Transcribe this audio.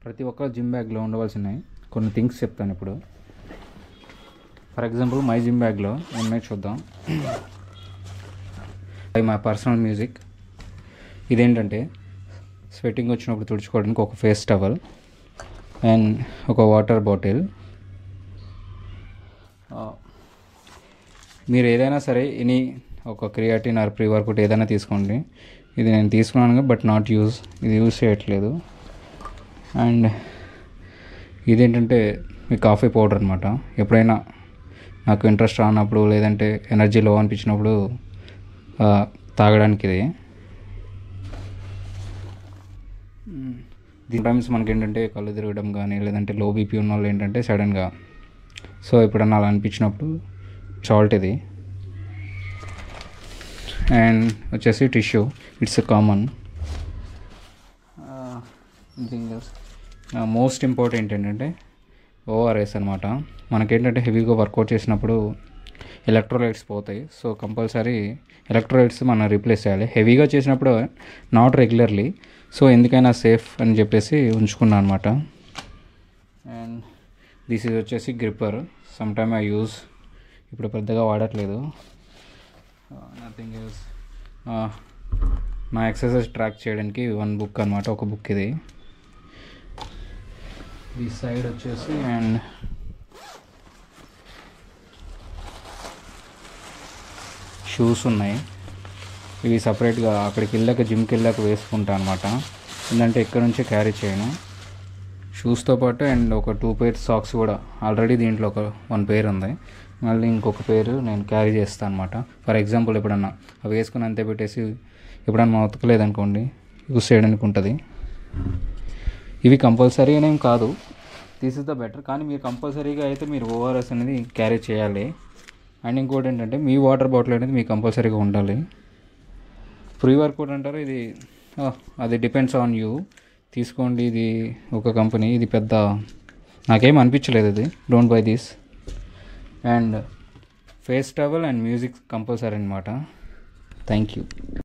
ప్రతి ఒక్క జిమ్ బ్యాగ్లో ఉండవలసినవి కొన్ని థింగ్స్ చెప్తాను ఇప్పుడు. ఫర్ ఎగ్జాంపుల్ మై జిమ్ బ్యాగ్లో ఉన్నాయి చూద్దాం. My personal music. ఇదేంటంటే స్వెట్టింగ్ వచ్చినప్పుడు తుడుచుకోవడానికి ఒక ఫేస్ టవల్ అండ్ ఒక వాటర్ బాటిల్. మీరు ఏదైనా సరే ఒక క్రియాటిన్ ఆర్ ప్రీ వర్కౌట్ ఏదైనా తీసుకోండి. ఇది నేను తీసుకున్నాను బట్ నాట్ ఇది యూజ్ చేయట్లేదు. అండ్ ఇదేంటంటే మీ కాఫీ పౌడర్ అనమాట. ఎప్పుడైనా నాకు ఇంట్రెస్ట్ రానప్పుడు లేదంటే ఎనర్జీ లో అనిపించినప్పుడు తాగడానికి ఇది. టైమ్స్ మనకి ఏంటంటే కళ్ళు తిరగడం కానీ లేదంటే లో బీపీ ఉన్న వాళ్ళు ఏంటంటే సడన్గా ఎప్పుడన్నా అలా అనిపించినప్పుడు సాల్ట్ ఇది. అండ్ వచ్చేసి tissue, it's common. Most important ఏంటంటే ఓఆర్ఎస్ అనమాట. మనకేంటంటే హెవీగా వర్కౌట్ చేసినప్పుడు ఎలక్ట్రోలైట్స్ పోతాయి. కంపల్సరీ ఎలక్ట్రోలైట్స్ మనం రీప్లేస్ చేయాలి. హెవీగా చేసినప్పుడు నాట్ రెగ్యులర్లీ. ఎందుకైనా సేఫ్ అని చెప్పేసి ఉంచుకున్నాను అనమాట. అండ్ దిస్ ఇది వచ్చేసి gripper. Some time I use, ఇప్పుడు పెద్దగా వాడట్లేదు. Nothing use. నా ఎక్సర్సైజ్ ట్రాక్ చేయడానికి వన్ బుక్ అనమాట, ఒక బుక్ ఇది. ఈ సైడ్ వచ్చేసి అండ్ షూస్ ఉన్నాయి. ఇవి సపరేట్గా అక్కడికి వెళ్ళాక జిమ్కి వెళ్ళాక వేసుకుంటాను అనమాట. ఎందుకంటే ఇక్కడ నుంచే క్యారీ చేయను. షూస్తో పాటు అండ్ ఒక 2 pairs సాక్స్ కూడా ఆల్రెడీ దీంట్లో ఒక 1 pair ఉంది. మళ్ళీ ఇంకొక పేరు నేను క్యారీ చేస్తాను అనమాట. ఫర్ ఎగ్జాంపుల్ ఎప్పుడన్నా అవి వేసుకుని అంతే పెట్టేసి ఎప్పుడన్నా ఉతకలేదనుకోండి యూస్ చేయడానికి ఉంటుంది. ఇవి కంపల్సరీ అనేం కాదు, దిస్ ఇస్ ద బెటర్. కానీ మీరు కంపల్సరీగా అయితే మీరు ఓఆర్ఎస్ అనేది క్యారీ చేయాలి. అండ్ ఇంకోటి ఏంటంటే మీ వాటర్ బాటిల్ అనేది మీకు కంపల్సరీగా ఉండాలి. ప్రీ వర్కౌట్ అంటారు, ఇది అది డిపెండ్స్ ఆన్ యూ. తీసుకోండి, ఇది ఒక కంపెనీ, ఇది పెద్ద నాకేం అనిపించలేదు, ఇది don't buy this. And face towel and music compulsory అనమాట. Thank you.